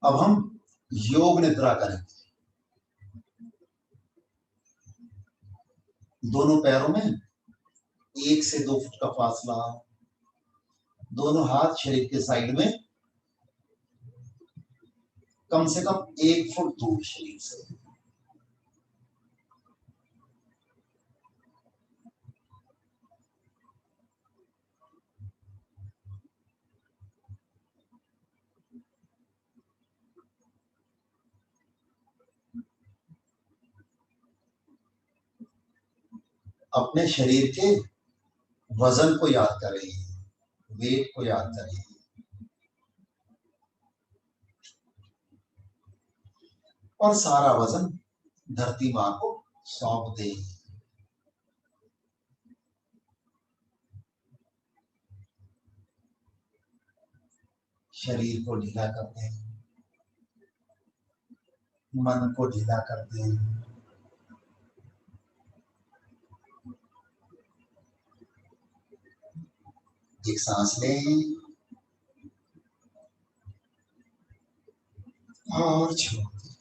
अब हम योग निद्रा करेंगे। दोनों पैरों में 1 से 2 फुट का फासला, दोनों हाथ शरीर के साइड में कम से कम 1 फुट दूर शरीर से। अपने शरीर के वजन को याद करें, वेट को याद करें और सारा वजन धरती मां को सौंप दें। शरीर को ढीला कर दें, मन को ढीला कर दें। एक सांस लें और छोड़ दें।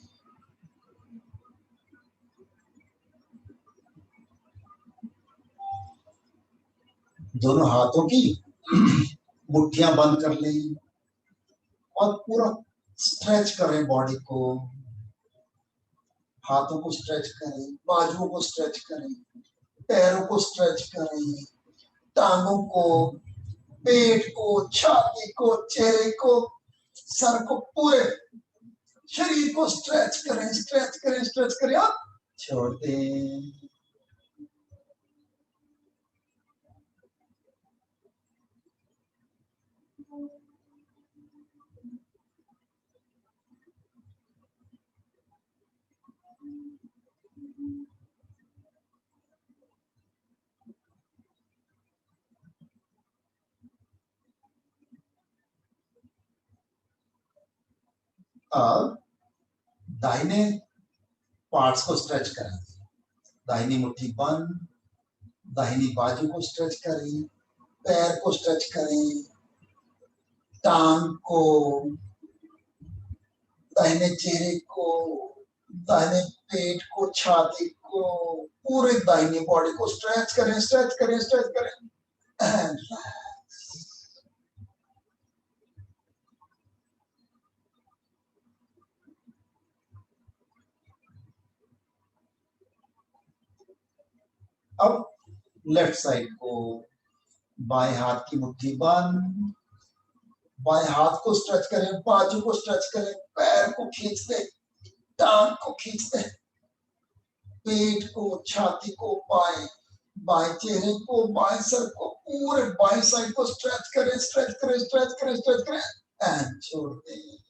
दोनों हाथों की मुट्ठियां बंद कर लें और पूरा स्ट्रेच करें बॉडी को। हाथों को स्ट्रेच करें, बाजुओं को स्ट्रेच करें, पैरों को स्ट्रेच करें, टांगों को, पेट को, छाती को, चेहरे को, सर को, पूरे शरीर को स्ट्रेच करें, स्ट्रेच करें, स्ट्रेच करें और छोड़ दें। अब दाहिने पार्ट्स को स्ट्रेच करें। दाहिनी मुट्ठी बंद, दाहिनी बाजू को स्ट्रेच करें, पैर को स्ट्रेच करें, टांग को, दाहिने चेहरे को, दाहिने पेट को, छाती को, पूरे दाहिनी बॉडी को स्ट्रेच करें, स्ट्रेच करें, स्ट्रेच करें एंड अब लेफ्ट साइड को, बाएं हाथ की मुट्ठी बंद, बाएं हाथ को स्ट्रेच करें, बाजू को स्ट्रेच करें, पैर को खींच दे, टांग को खींच दे, पेट को, छाती को, बाएं बाएं चेहरे को, बाएं सर को, पूरे बाएं साइड को स्ट्रेच करें, स्ट्रेच करें, स्ट्रेच करें, स्ट्रेच करें एंड छोड़ दें।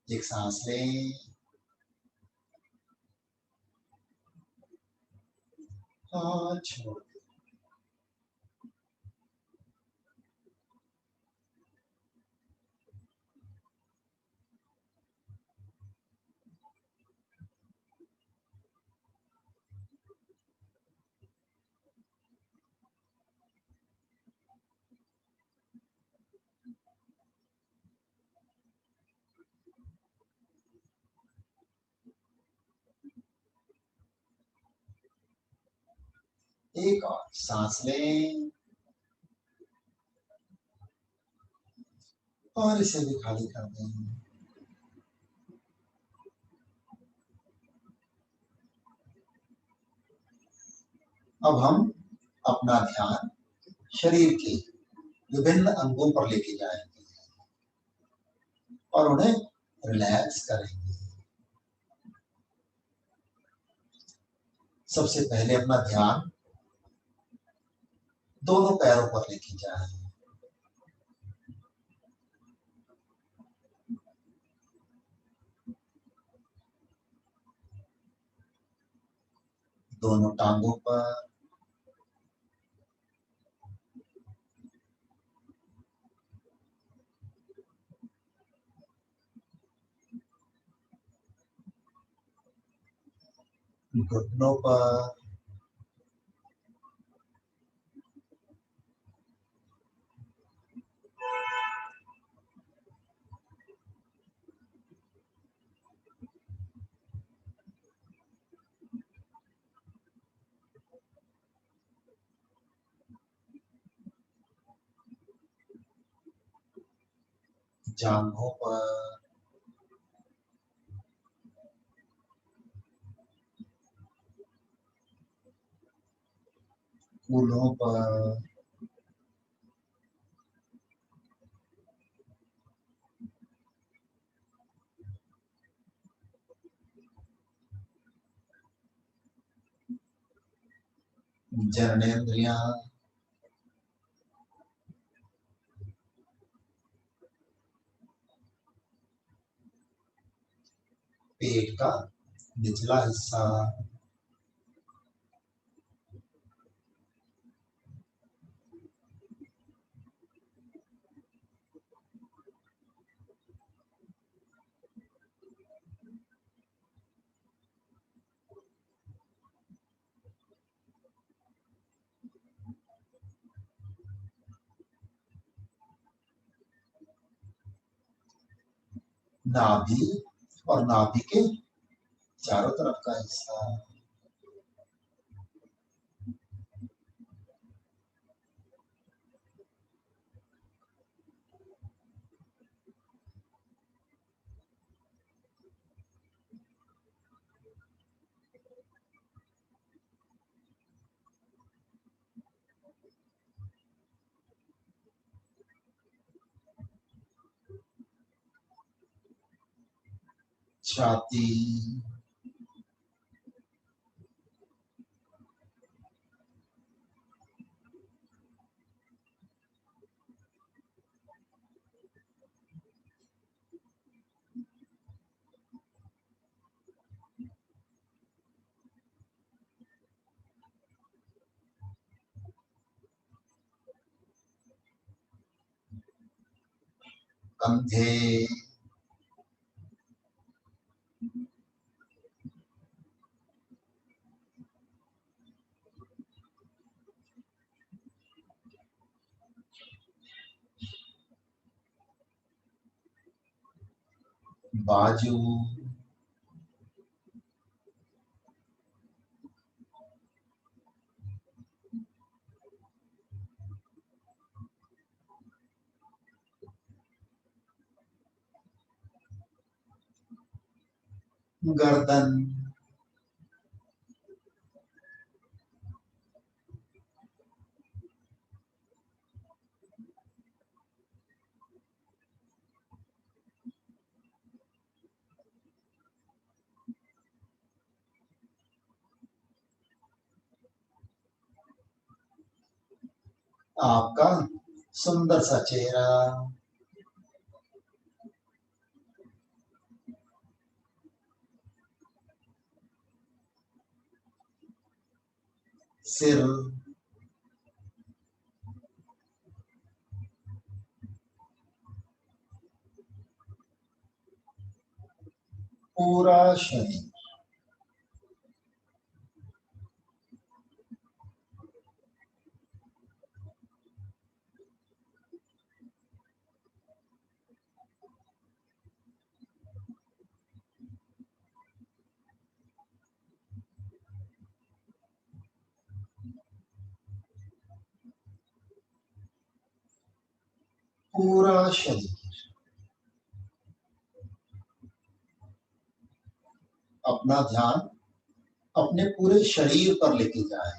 एक सांस लें और छोड़ दें। एक और सांस लें और इसे भी खाली कर दें। अब हम अपना ध्यान शरीर के विभिन्न अंगों पर लेके जाएंगे और उन्हें रिलैक्स करेंगे। सबसे पहले अपना ध्यान दोनों पैरों पर लेके जाएं। दोनों टांगों पर, घुटनों पर, जांघों पर, कूल्हों पर, जननेंद्रियां, पेट का निचला हिस्सा, नाभि और नाभि के चारों तरफ का हिस्सा, छाती, कंधे, बाजू, गर्दन, आपका सुंदर सा चेहरा, सिर, पूरा शरीर, पूरा शरीर। अपना ध्यान अपने पूरे शरीर पर लेके जाए।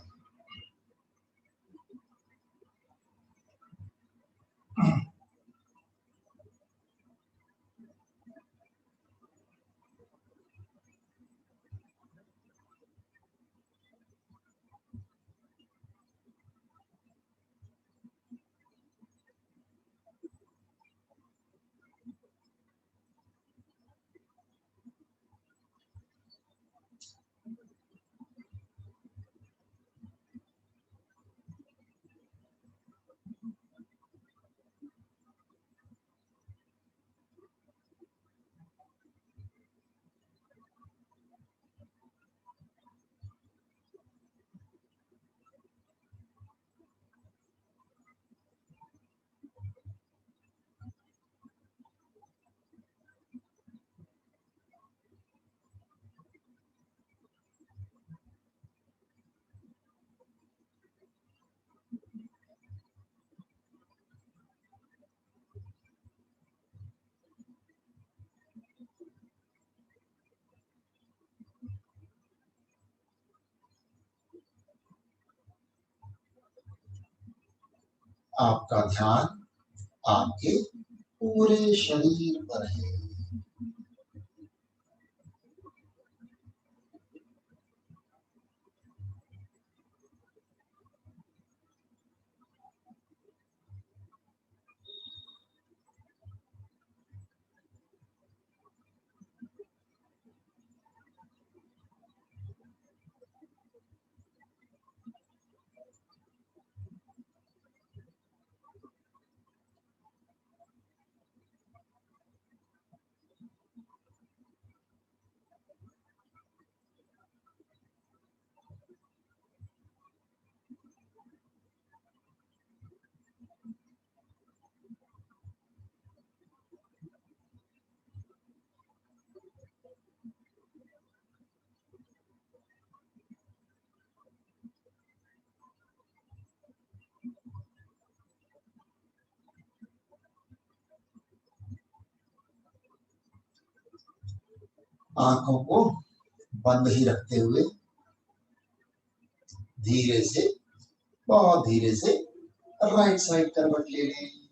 आपका ध्यान आपके पूरे शरीर पर है। आंखों को बंद ही रखते हुए धीरे से, बहुत धीरे से राइट साइड करवट ले लें।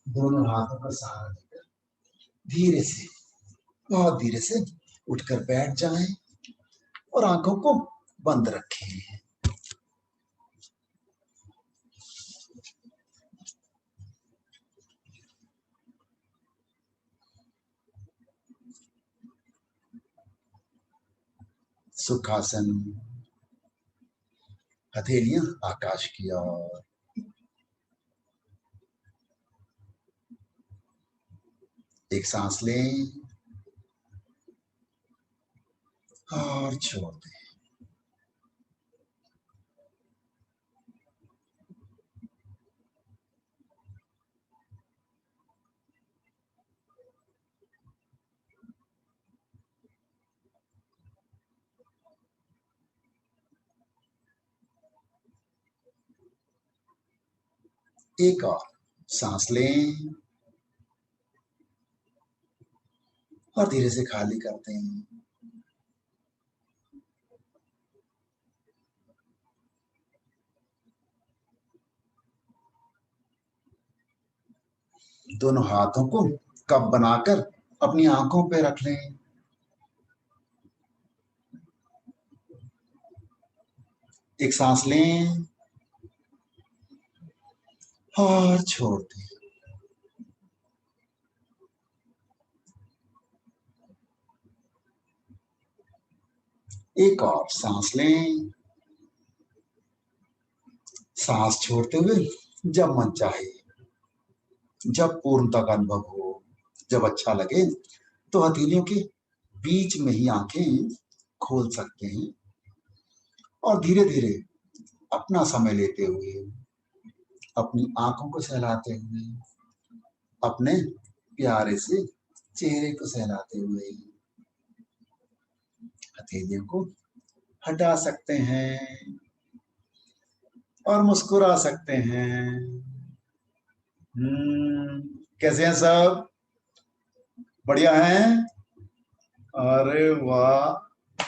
दोनों हाथों का सहारा लेकर धीरे से, बहुत धीरे से उठकर बैठ जाएं और आंखों को बंद रखें। सुखासन, हथेलियां आकाश की ओर। एक सांस लें और छोड़ दें। एक और सांस लें और धीरे से खाली करते हैं। दोनों हाथों को कप बनाकर अपनी आंखों पे रख लें। एक सांस लें और छोड़ दें। एक और सांस लें, सांस छोड़ते हुए जब मन चाहे, जब पूर्णता का अनुभव हो, जब अच्छा लगे तो हथेलियों के बीच में ही आंखें खोल सकते हैं और धीरे धीरे अपना समय लेते हुए, अपनी आंखों को सहलाते हुए, अपने प्यारे से चेहरे को सहलाते हुए हथेलियों को हटा सकते हैं और मुस्कुरा सकते हैं। कैसे हैं सब? बढ़िया हैं? अरे वाह!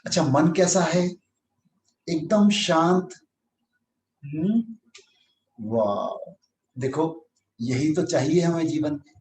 अच्छा, मन कैसा है? एकदम शांत? वाह! देखो, यही तो चाहिए हमें जीवन में।